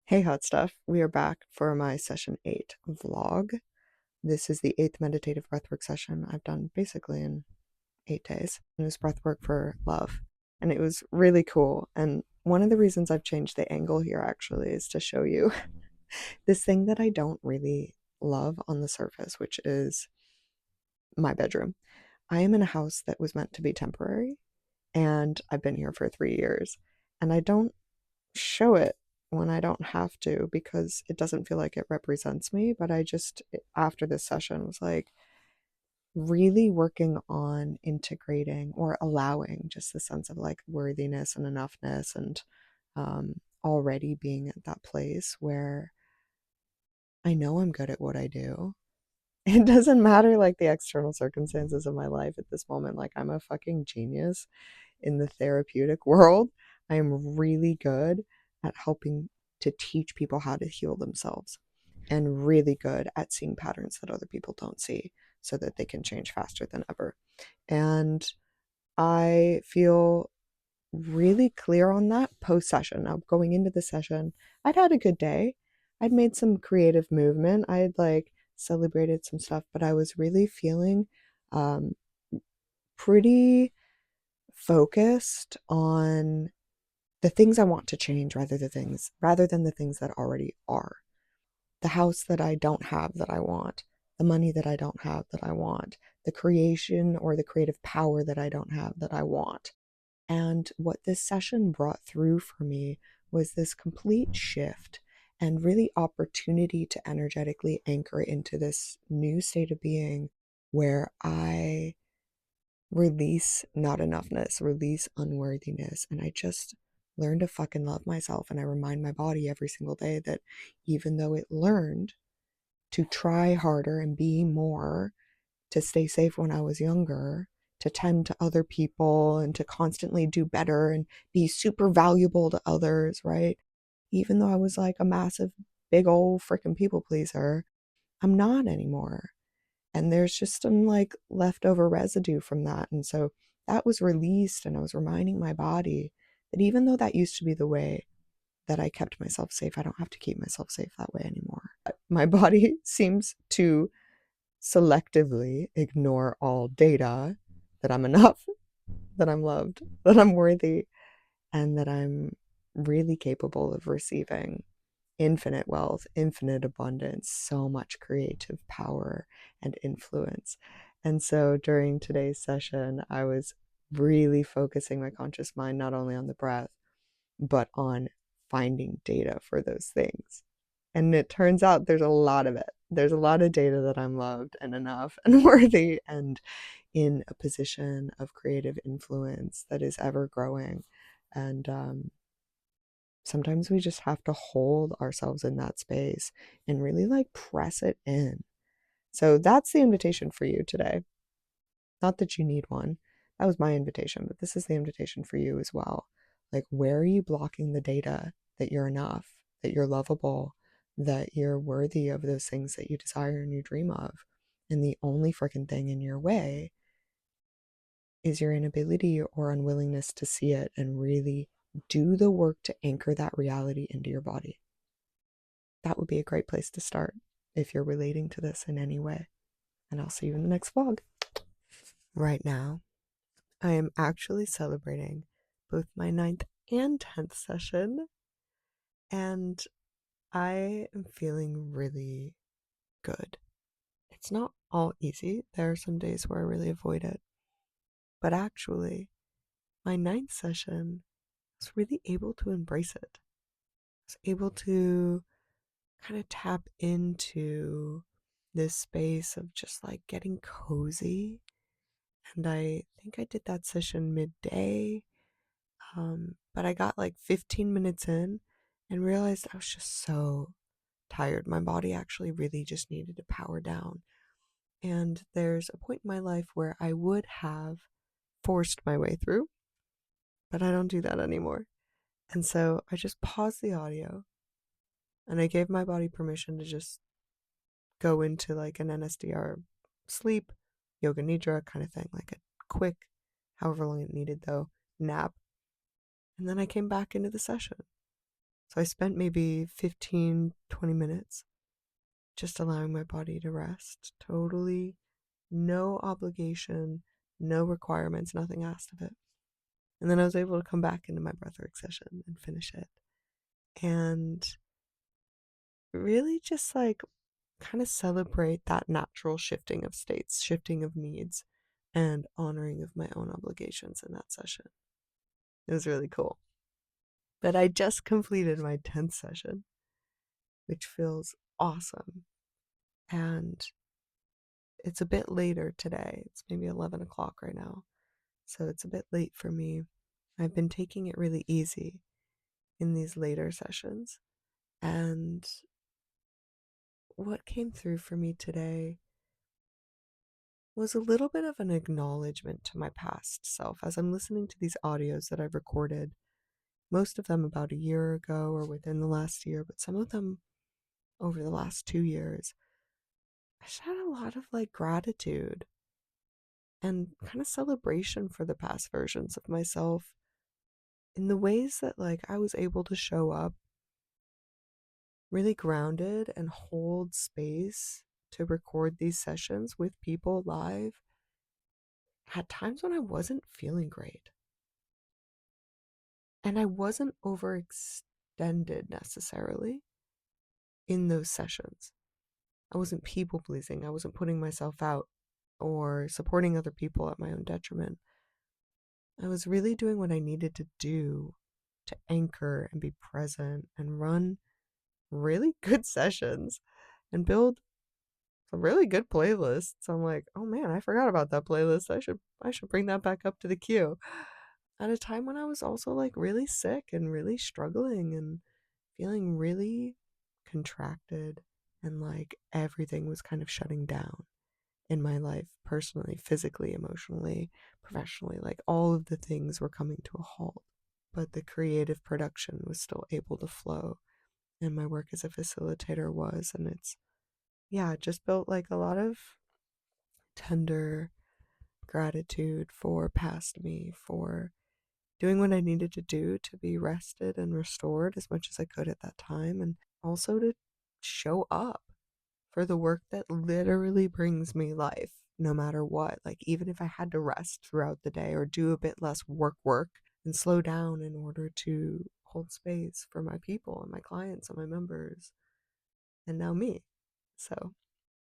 Hey, hot stuff. We are back for my session 8 vlog. This is the 8th meditative breathwork session I've done basically in 8 days. It was breathwork for love, and it was really cool. And one of the reasons I've changed the angle here actually is to show you this thing that I don't really love on the surface, which is my bedroom. I am in a house that was meant to be temporary, and I've been here for 3 years, and I don't show it when I don't have to because it doesn't feel like it represents me. But I just, after this session, was like really working on integrating or allowing just the sense of like worthiness and enoughness and already being at that place where I know I'm good at what I do. It doesn't matter like the external circumstances of my life at this moment. Like, I'm a fucking genius in the therapeutic world. I am really good at helping to teach people how to heal themselves and really good at seeing patterns that other people don't see so that they can change faster than ever. And I feel really clear on that post session. Now, going into the session, I'd had a good day. I'd made some creative movement. I had like celebrated some stuff, but I was really feeling um, pretty focused on the things I want to change rather than the things that already are. The house that I don't have that I want, the money that I don't have that I want, the creation or the creative power that I don't have that I want. And what this session brought through for me was this complete shift and really opportunity to energetically anchor into this new state of being where I release not enoughness, release unworthiness, and I just learn to fucking love myself. And I remind my body every single day that even though it learned to try harder and be more, to stay safe when I was younger, to tend to other people and to constantly do better and be super valuable to others, right? Even though I was like a massive, big old freaking people pleaser, I'm not anymore. And there's just some like leftover residue from that. And so that was released, and I was reminding my body that even though that used to be the way that I kept myself safe, I don't have to keep myself safe that way anymore. My body seems to selectively ignore all data that I'm enough, that I'm loved, that I'm worthy, and that I'm really capable of receiving infinite wealth, infinite abundance, so much creative power and influence. And so during today's session, I was really focusing my conscious mind not only on the breath, but on finding data for those things. And it turns out there's a lot of it. There's a lot of data that I'm loved and enough and worthy and in a position of creative influence that is ever growing. And sometimes we just have to hold ourselves in that space and really like press it in. So that's the invitation for you today. Not that you need one. That was my invitation, but this is the invitation for you as well. Like, where are you blocking the data that you're enough, that you're lovable, that you're worthy of those things that you desire and you dream of? And the only freaking thing in your way is your inability or unwillingness to see it and really do the work to anchor that reality into your body. That would be a great place to start if you're relating to this in any way. And I'll see you in the next vlog. Right now, I am actually celebrating both my 9th and 10th session, and I am feeling really good. It's not all easy. There are some days where I really avoid it. But actually, my 9th session, I was really able to embrace it. I was able to kind of tap into this space of just like getting cozy. And I think I did that session midday. But I got like 15 minutes in and realized I was just so tired. My body actually really just needed to power down. And there's a point in my life where I would have forced my way through, but I don't do that anymore. And so I just paused the audio and I gave my body permission to just go into like an NSDR sleep, yoga nidra kind of thing, like a quick, however long it needed though, nap. And then I came back into the session. So I spent maybe 15, 20 minutes just allowing my body to rest. Totally no obligation, no requirements, nothing asked of it. And then I was able to come back into my breathwork session and finish it. And really just like kind of celebrate that natural shifting of states, shifting of needs, and honoring of my own obligations in that session. It was really cool. But I just completed my 10th session, which feels awesome. And it's a bit later today. It's maybe 11 o'clock right now. So it's a bit late for me. I've been taking it really easy in these later sessions. And what came through for me today was a little bit of an acknowledgement to my past self as I'm listening to these audios that I've recorded, most of them about a year ago or within the last year, but some of them over the last 2 years. I just had a lot of like gratitude and kind of celebration for the past versions of myself in the ways that like I was able to show up really grounded and hold space to record these sessions with people live at times when I wasn't feeling great. And I wasn't overextended necessarily in those sessions. I wasn't people pleasing. I wasn't putting myself out or supporting other people at my own detriment. I was really doing what I needed to do to anchor and be present and run really good sessions and build some really good playlists. I'm like, oh man, I forgot about that playlist. I should bring that back up to the queue. At a time when I was also like really sick and really struggling and feeling really contracted and like everything was kind of shutting down in my life, personally, physically, emotionally, professionally. Like all of the things were coming to a halt, but the creative production was still able to flow. And my work as a facilitator was, and it's, yeah, it just built like a lot of tender gratitude for past me, for doing what I needed to do to be rested and restored as much as I could at that time, and also to show up for the work that literally brings me life no matter what. Like, even if I had to rest throughout the day or do a bit less work and slow down in order to hold space for my people and my clients and my members, and now me. So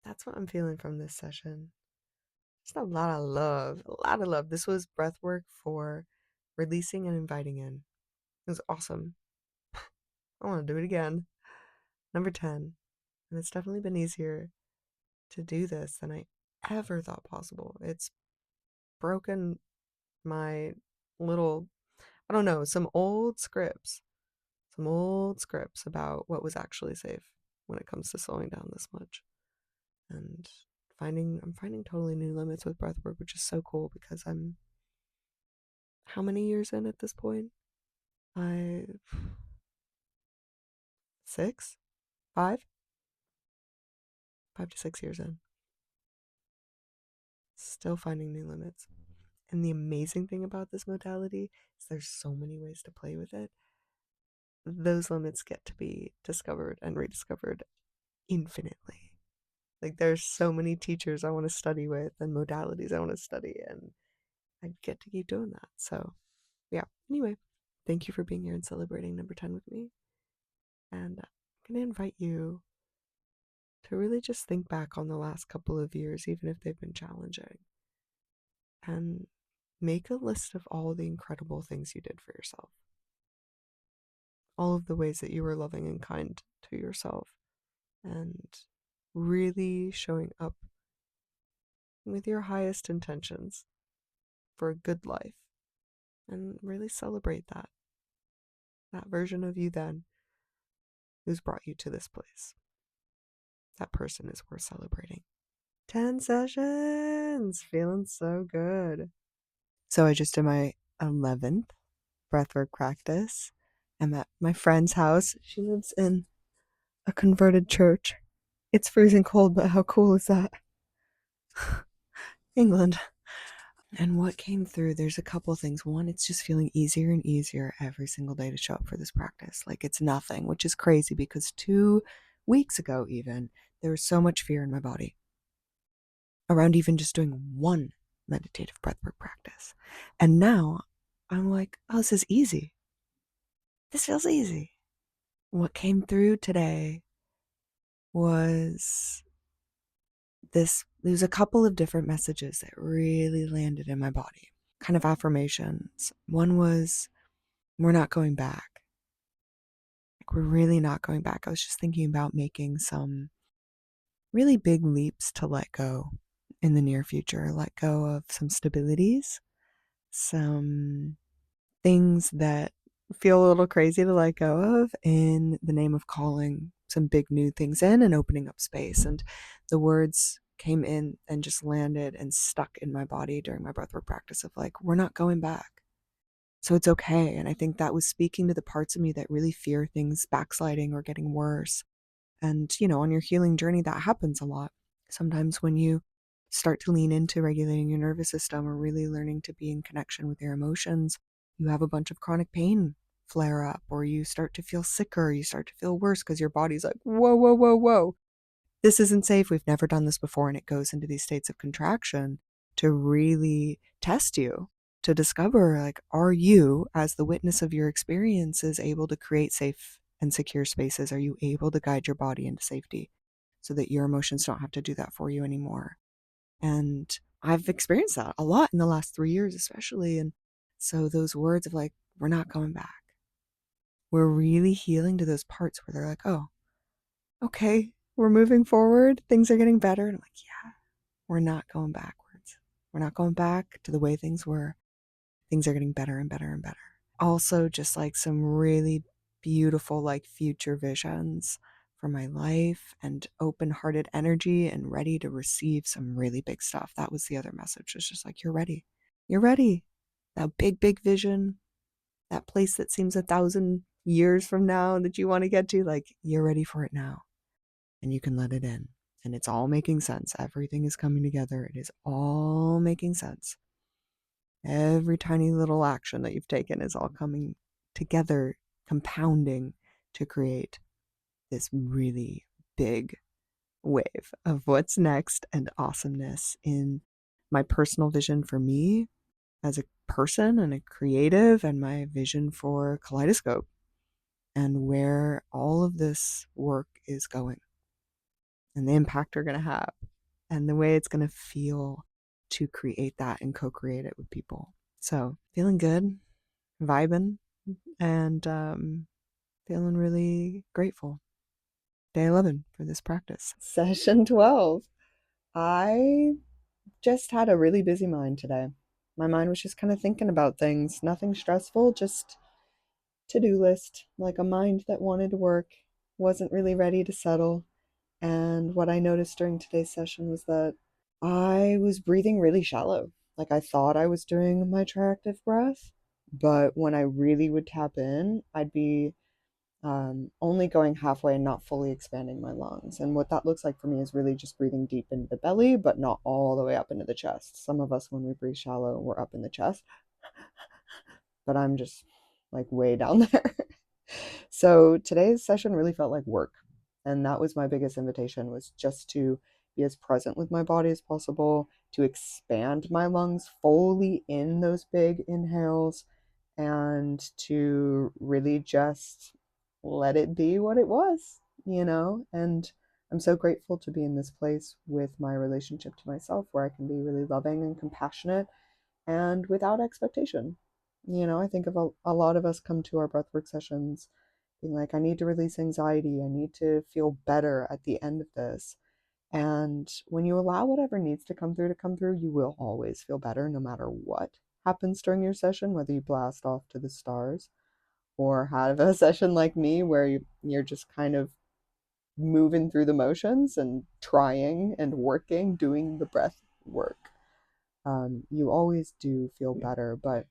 that's what I'm feeling from this session. Just a lot of love, a lot of love. This was breath work for releasing and inviting in. It was awesome. I want to do it again. Number 10. And it's definitely been easier to do this than I ever thought possible. It's broken my little, I don't know, some old scripts about what was actually safe when it comes to slowing down this much. And I'm finding totally new limits with breathwork, which is so cool because I'm how many years in at this point? I 6, 5, 5 to 6 years in. Still finding new limits. And the amazing thing about this modality is there's so many ways to play with it. Those limits get to be discovered and rediscovered infinitely. Like there's so many teachers I want to study with and modalities I want to study, and I get to keep doing that. So yeah, anyway, thank you for being here and celebrating number 10 with me. And I'm going to invite you to really just think back on the last couple of years, even if they've been challenging, and make a list of all the incredible things you did for yourself. All of the ways that you were loving and kind to yourself, and really showing up with your highest intentions for a good life, and really celebrate that version of you then who's brought you to this place. That person is worth celebrating. 10 sessions, feeling so good. So I just did my 11th breathwork practice. I'm at my friend's house. She lives in a converted church. It's freezing cold, but how cool is that? England. And what came through, there's a couple things. One, it's just feeling easier and easier every single day to show up for this practice. Like it's nothing, which is crazy because 2 weeks ago, even, there was so much fear in my body around even just doing one meditative breathwork practice. And now I'm like, oh, this is easy. This feels easy. What came through today was there's a couple of different messages that really landed in my body, kind of affirmations. One was, we're not going back. Like, we're really not going back. I was just thinking about making some really big leaps to let go in the near future, let go of some stabilities, some things that feel a little crazy to let go of in the name of calling some big new things in and opening up space. And the words came in and just landed and stuck in my body during my breathwork practice of like, we're not going back. So it's okay. And I think that was speaking to the parts of me that really fear things backsliding or getting worse. And, on your healing journey, that happens a lot. Sometimes when you start to lean into regulating your nervous system or really learning to be in connection with your emotions, you have a bunch of chronic pain flare up, or you start to feel sicker, you start to feel worse because your body's like, whoa, whoa, whoa, whoa. This isn't safe. We've never done this before. And it goes into these states of contraction to really test you, to discover, like, are you, as the witness of your experiences, able to create safe and secure spaces? Are you able to guide your body into safety so that your emotions don't have to do that for you anymore? And I've experienced that a lot in the last 3 years, especially. And so those words of like, we're not going back, we're really healing to those parts where they're like, oh, okay, we're moving forward. Things are getting better. And I'm like, yeah, we're not going backwards. We're not going back to the way things were. Things are getting better and better and better. Also, just like some really beautiful, like future visions for my life and open-hearted energy and ready to receive some really big stuff. That was the other message. It's just like, you're ready. You're ready. That big, big vision, that place that seems 1,000 years from now that you want to get to, like, you're ready for it now. And you can let it in. And it's all making sense. Everything is coming together. It is all making sense. Every tiny little action that you've taken is all coming together, compounding to create this really big wave of what's next and awesomeness in my personal vision for me as a person and a creative, and my vision for Kaleidoscope and where all of this work is going and the impact we're going to have and the way it's going to feel to create that and co-create it with people. So feeling good, vibing, and feeling really grateful. Day 11 for this practice. Session 12. I just had a really busy mind today. My mind was just kind of thinking about things, nothing stressful, just to-do list, like a mind that wanted to work, wasn't really ready to settle. And what I noticed during today's session was that I was breathing really shallow. Like I thought I was doing my triactive breath, but when I really would tap in, I'd be only going halfway and not fully expanding my lungs. And what that looks like for me is really just breathing deep into the belly, but not all the way up into the chest. Some of us, when we breathe shallow, we're up in the chest, but I'm just like way down there. So today's session really felt like work. And that was my biggest invitation, was just to be as present with my body as possible, to expand my lungs fully in those big inhales, and to really just let it be what it was. And I'm so grateful to be in this place with my relationship to myself, where I can be really loving and compassionate and without expectation. I think of a lot of us come to our breathwork sessions being like, I need to release anxiety. I need to feel better at the end of this. And when you allow whatever needs to come through, you will always feel better no matter what happens during your session, whether you blast off to the stars or have a session like me where you're just kind of moving through the motions and trying and working, doing the breath work. You always do feel better, but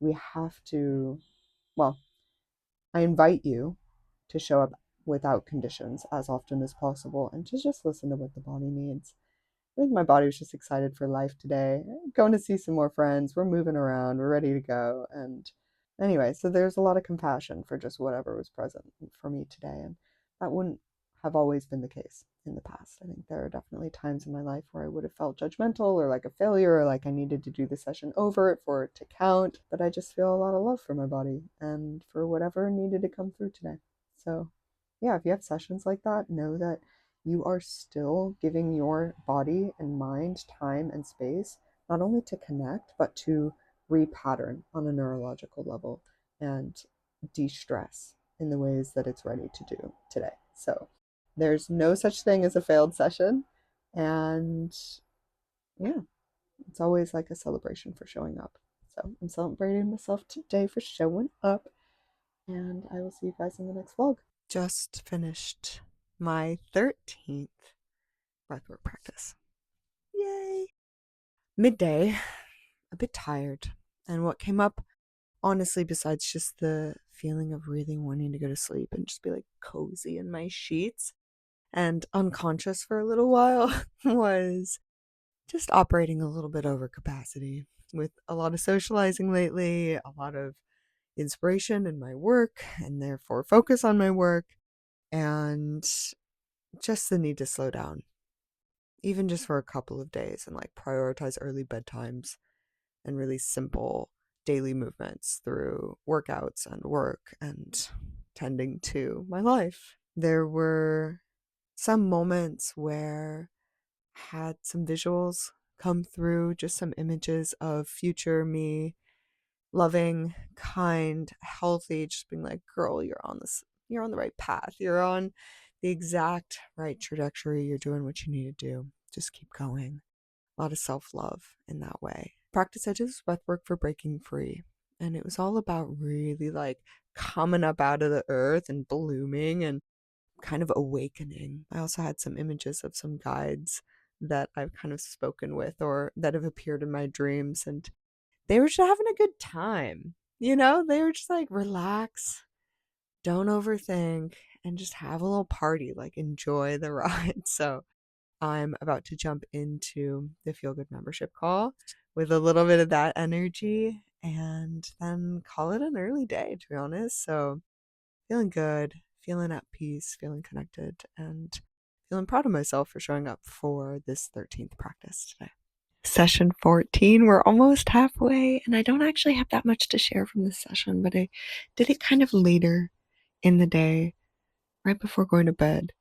we have to, well, I invite you to show up without conditions as often as possible and to just listen to what the body needs. think my body was just excited for life today. Going to see some more friends. We're moving around. We're ready to go. And anyway, so there's a lot of compassion for just whatever was present for me today. And that wouldn't have always been the case in the past. I think there are definitely times in my life where I would have felt judgmental or like a failure or like I needed to do the session over for it to count. But I just feel a lot of love for my body and for whatever needed to come through today. So yeah, if you have sessions like that, know that you are still giving your body and mind time and space, not only to connect, but to repattern on a neurological level and de-stress in the ways that it's ready to do today. So there's no such thing as a failed session. And yeah, it's always like a celebration for showing up. So I'm celebrating myself today for showing up. And I will see you guys in the next vlog. Just finished my 13th breathwork practice. Yay! Midday, a bit tired. And what came up, honestly, besides just the feeling of really wanting to go to sleep and just be like cozy in my sheets and unconscious for a little while, was just operating a little bit over capacity with a lot of socializing lately, a lot of inspiration in my work and therefore focus on my work, and just the need to slow down, even just for a couple of days, and like prioritize early bedtimes and really simple daily movements through workouts and work and tending to my life. There were some moments where I had some visuals come through, just some images of future me, loving, kind, healthy, just being like, girl, you're on the right path. You're on the exact right trajectory. You're doing what you need to do. Just keep going. A lot of self-love in that way. Practice I did this breathwork for breaking free. And it was all about really like coming up out of the earth and blooming and kind of awakening. I also had some images of some guides that I've kind of spoken with or that have appeared in my dreams, and they were just having a good time. You know, they were just like, relax, don't overthink, and just have a little party, like enjoy the ride. So I'm about to jump into the Feel Good membership call with a little bit of that energy and then call it an early day, to be honest. So feeling good, feeling at peace, feeling connected, and feeling proud of myself for showing up for this 13th practice today. Session 14, we're almost halfway, and I don't actually have that much to share from this session, but I did it kind of later in the day, right before going to bed,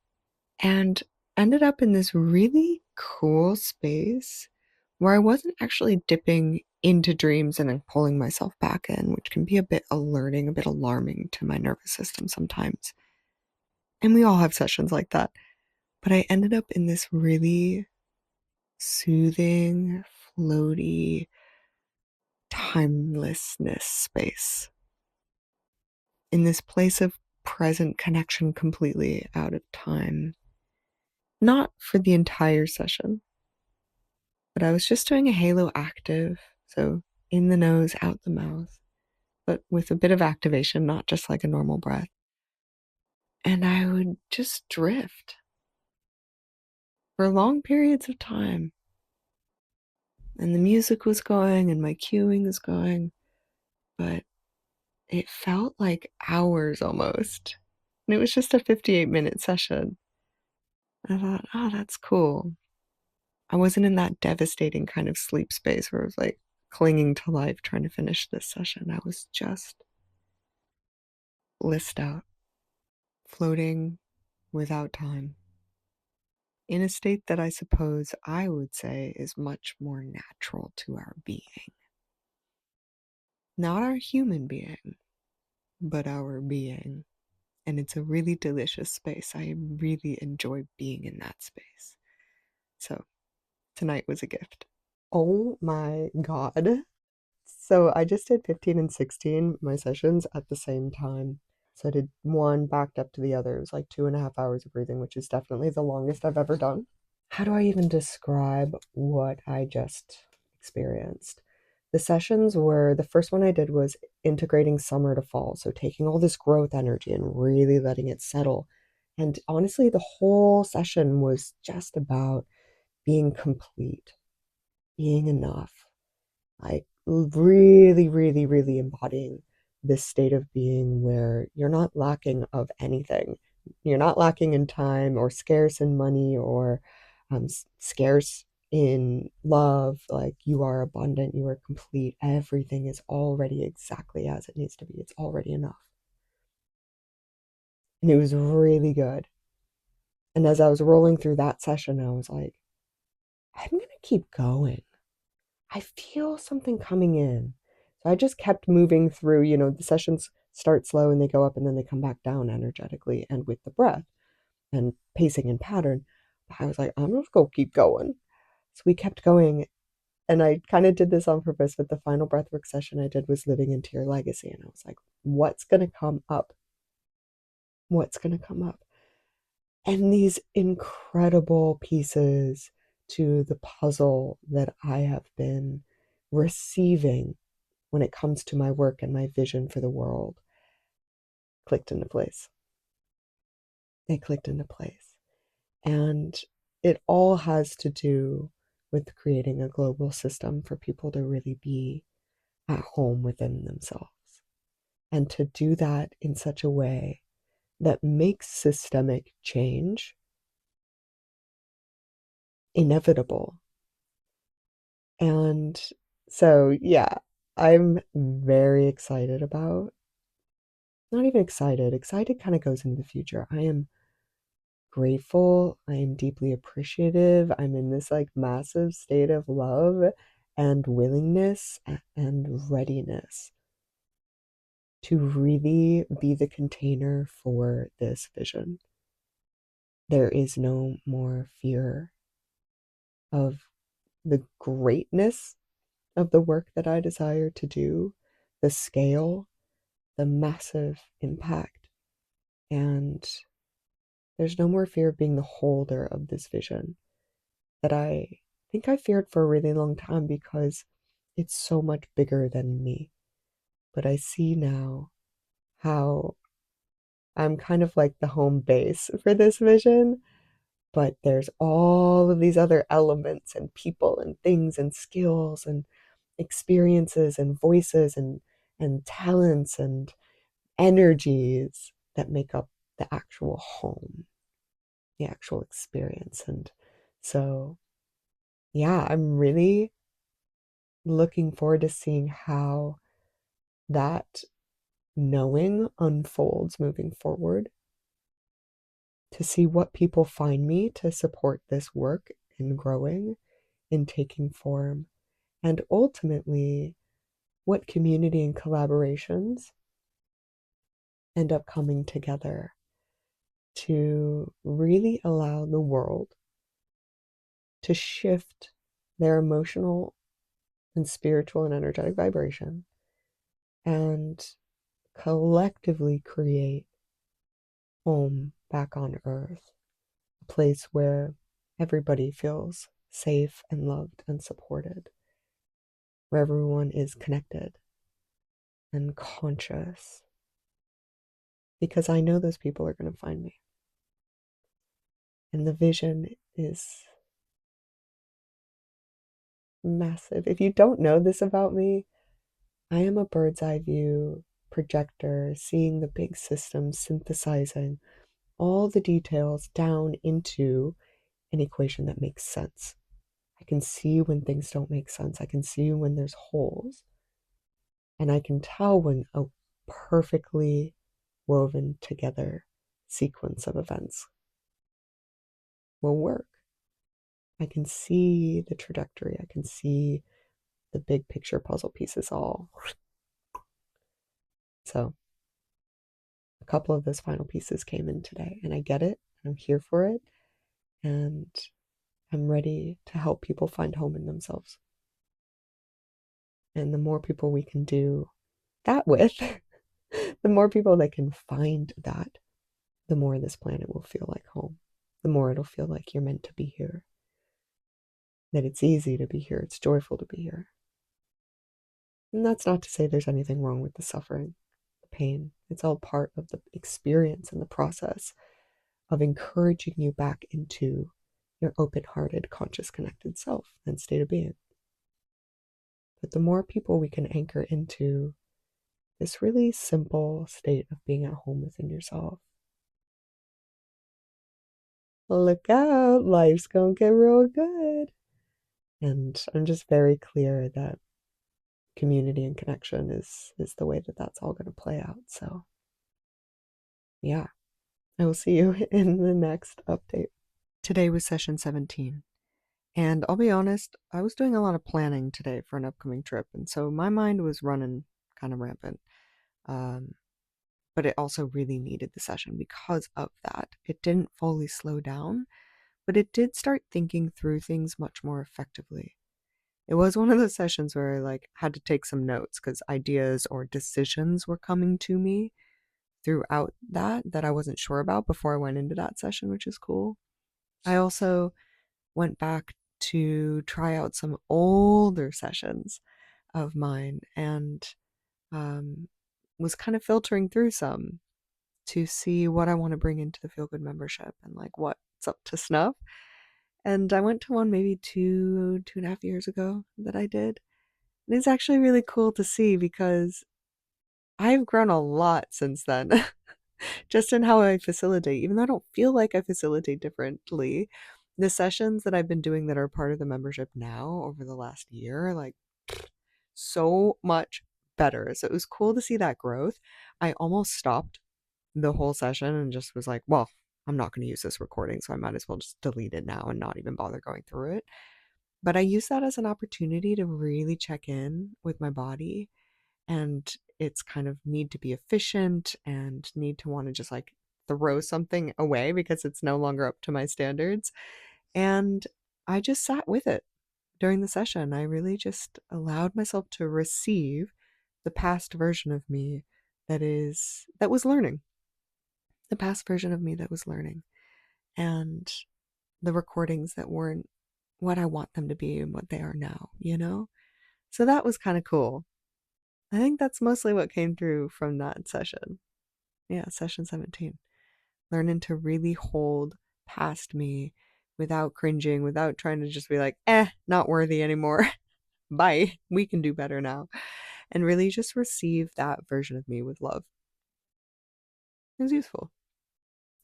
and ended up in this really cool space where I wasn't actually dipping into dreams and then pulling myself back in, which can be a bit alerting, a bit alarming to my nervous system sometimes. And we all have sessions like that. But I ended up in this really soothing, floaty, timelessness space. In this place of present connection completely out of time. Not for the entire session, but I was just doing a halo active, so in the nose, out the mouth, but with a bit of activation, not just like a normal breath. And I would just drift for long periods of time. And the music was going and my cueing was going, but it felt like hours almost. And it was just a 58-minute session. I thought, oh, that's cool. I wasn't in that devastating kind of sleep space where I was like clinging to life trying to finish this session. I was just blissed out, floating without time, in a state that I suppose I would say is much more natural to our being. Not our human being, but our being. And it's a really delicious space. I really enjoy being in that space. So tonight was a gift. Oh my God. So I just did 15 and 16, my sessions at the same time. So I did one backed up to the other. It was like 2.5 hours of breathing, which is definitely the longest I've ever done. How do I even describe what I just experienced? The sessions were, the first one I did was integrating summer to fall. So taking all this growth energy and really letting it settle. And honestly, the whole session was just about being complete, being enough, like really, really, really embodying this state of being where you're not lacking of anything. You're not lacking in time or scarce in money or scarce in love. Like, you are abundant, you are complete. Everything is already exactly as it needs to be. It's already enough. And it was really good. And as I was rolling through that session, I was like, I'm going to keep going. I feel something coming in. So I just kept moving through, the sessions start slow and they go up and then they come back down energetically and with the breath and pacing and pattern. I was like, I'm just going to keep going. So we kept going. And I kind of did this on purpose, but the final breathwork session I did was living into your legacy. And I was like, what's going to come up? What's going to come up? And these incredible pieces to the puzzle that I have been receiving when it comes to my work and my vision for the world clicked into place. They clicked into place. And it all has to do with creating a global system for people to really be at home within themselves. And to do that in such a way that makes systemic change inevitable. And so, yeah, I'm very excited about, not even excited, excited kind of goes into the future. I am grateful. I am deeply appreciative. I'm in this like massive state of love and willingness and readiness to really be the container for this vision. There is no more fear of the greatness of the work that I desire to do, the scale, the massive impact, and there's no more fear of being the holder of this vision that I think I feared for a really long time because it's so much bigger than me. But I see now how I'm kind of like the home base for this vision, but there's all of these other elements and people and things and skills and experiences and voices and talents and energies that make up the actual home, the actual experience. And so, yeah, I'm really looking forward to seeing how that knowing unfolds moving forward, to see what people find me to support this work in growing, in taking form, and ultimately what community and collaborations end up coming together to really allow the world to shift their emotional and spiritual and energetic vibration and collectively create home back on earth, a place where everybody feels safe and loved and supported, where everyone is connected and conscious, because I know those people are going to find me. And the vision is massive. If you don't know this about me, I am a bird's eye view projector, seeing the big system, synthesizing all the details down into an equation that makes sense. I can see when things don't make sense. I can see when there's holes. And I can tell when a perfectly woven together sequence of events will work. I can see the trajectory. I can see the big picture puzzle pieces all. So a couple of those final pieces came in today, and I get it. I'm here for it. And I'm ready to help people find home in themselves. And the more people we can do that with, the more people that can find that, the more this planet will feel like home. The more it'll feel like you're meant to be here. That it's easy to be here. It's joyful to be here. And that's not to say there's anything wrong with the suffering, the pain. It's all part of the experience and the process of encouraging you back into your open-hearted, conscious, connected self and state of being. But the more people we can anchor into this really simple state of being at home within yourself, look out, life's gonna get real good. And I'm just very clear that community and connection is the way that that's all going to play out. So yeah, I will see you in the next update. Today was session 17. And I'll be honest, I was doing a lot of planning today for an upcoming trip. And so my mind was running kind of rampant. But it also really needed the session because of that. It didn't fully slow down, but it did start thinking through things much more effectively. It was one of those sessions where I had to take some notes because ideas or decisions were coming to me throughout that I wasn't sure about before I went into that session, which is cool. I also went back to try out some older sessions of mine and was kind of filtering through some to see what I want to bring into the Feel Good membership and what's up to snuff. And I went to one maybe 2.5 years ago that I did. And it's actually really cool to see because I've grown a lot since then, just in how I facilitate. Even though I don't feel like I facilitate differently, the sessions that I've been doing that are part of the membership now over the last year, so much better. So it was cool to see that growth. I almost stopped the whole session and just was like, well, I'm not going to use this recording, so I might as well just delete it now and not even bother going through it. But I use that as an opportunity to really check in with my body and its kind of need to be efficient and need to want to just throw something away because it's no longer up to my standards. And I just sat with it during the session. I really just allowed myself to receive the past version of me that was learning. The past version of me that was learning. And the recordings that weren't what I want them to be and what they are now, you know? So that was kind of cool. I think that's mostly what came through from that session. Yeah, session 17. Learning to really hold past me without cringing, without trying to just be like, not worthy anymore. Bye. We can do better now. And really just receive that version of me with love. It was useful.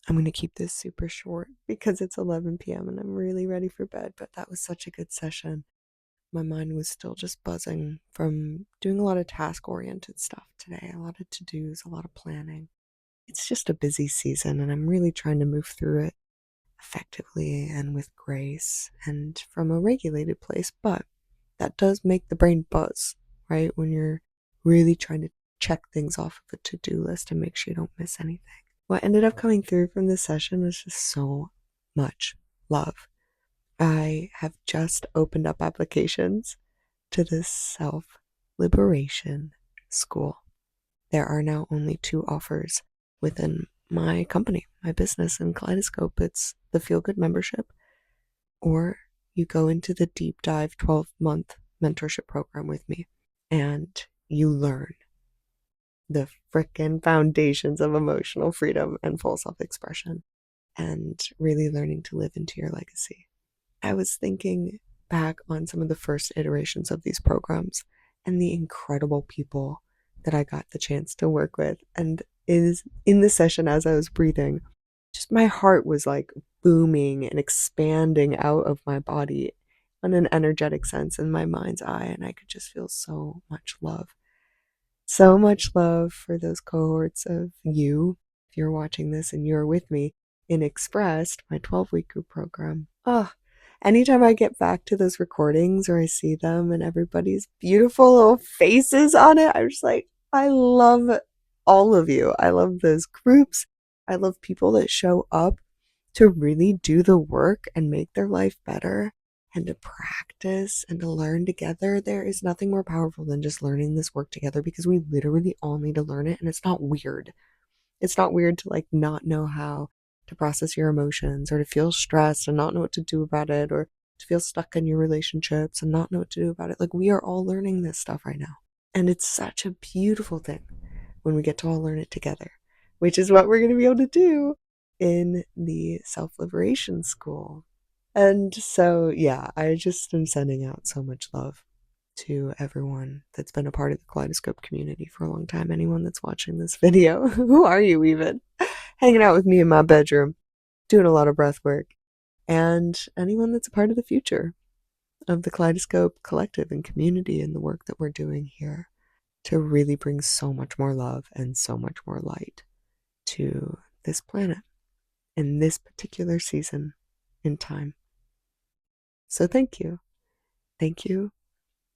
I'm going to keep this super short because it's 11 p.m. and I'm really ready for bed, but that was such a good session. My mind was still just buzzing from doing a lot of task-oriented stuff today, a lot of to-dos, a lot of planning. It's just a busy season and I'm really trying to move through it effectively and with grace and from a regulated place, but that does make the brain buzz, right? When you're really trying to check things off of a to-do list and make sure you don't miss anything. What ended up coming through from this session was just so much love. I have just opened up applications to this self-liberation school. There are now only 2 offers within my company, my business in Kaleidoscope. It's the Feel Good membership, or you go into the deep dive 12-month mentorship program with me and you learn the frickin' foundations of emotional freedom and full self-expression and really learning to live into your legacy. I was thinking back on some of the first iterations of these programs and the incredible people that I got the chance to work with. And is in the session as I was breathing, just my heart was booming and expanding out of my body on an energetic sense in my mind's eye. And I could just feel so much love. So much love for those cohorts of you. If you're watching this and you're with me in Expressed, my 12-week group program. Anytime I get back to those recordings or I see them and everybody's beautiful little faces on it, I'm just like, I love all of you. I love those groups. I love people that show up to really do the work and make their life better and to practice and to learn together. There is nothing more powerful than just learning this work together because we literally all need to learn it and it's not weird. It's not weird to not know how to process your emotions or to feel stressed and not know what to do about it or to feel stuck in your relationships and not know what to do about it. We are all learning this stuff right now. And it's such a beautiful thing when we get to all learn it together, which is what we're going to be able to do in the self-liberation school. And so, yeah, I just am sending out so much love to everyone that's been a part of the Kaleidoscope community for a long time. Anyone that's watching this video, who are you even? Hanging out with me in my bedroom, doing a lot of breath work. And anyone that's a part of the future of the Kaleidoscope Collective and community and the work that we're doing here to really bring so much more love and so much more light to this planet in this particular season in time. So thank you. Thank you.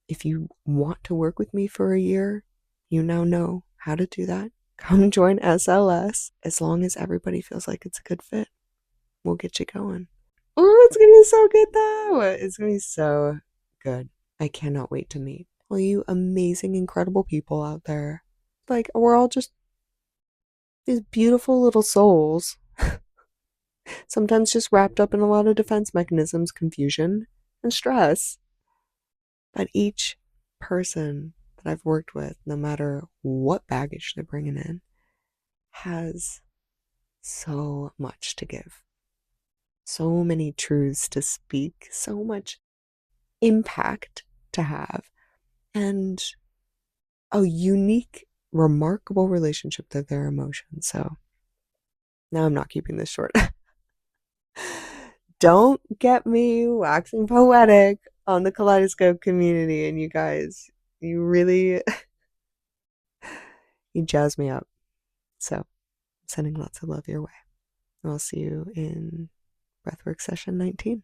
If you want to work with me for a year, you now know how to do that. Come join SLS. As long as everybody feels like it's a good fit, we'll get you going. Oh, it's gonna be so good though. It's gonna be so good. I cannot wait to meet all you amazing, incredible people out there. Like, we're all just these beautiful little souls, sometimes just wrapped up in a lot of defense mechanisms, confusion, and stress. But each person that I've worked with, no matter what baggage they're bringing in, has so much to give, so many truths to speak, so much impact to have, and a unique, remarkable relationship to their emotions. So now I'm not keeping this short. Don't get me waxing poetic on the Kaleidoscope community, and you guys, you really, you jazz me up. So I'm sending lots of love your way. I'll see you in Breathwork Session 19.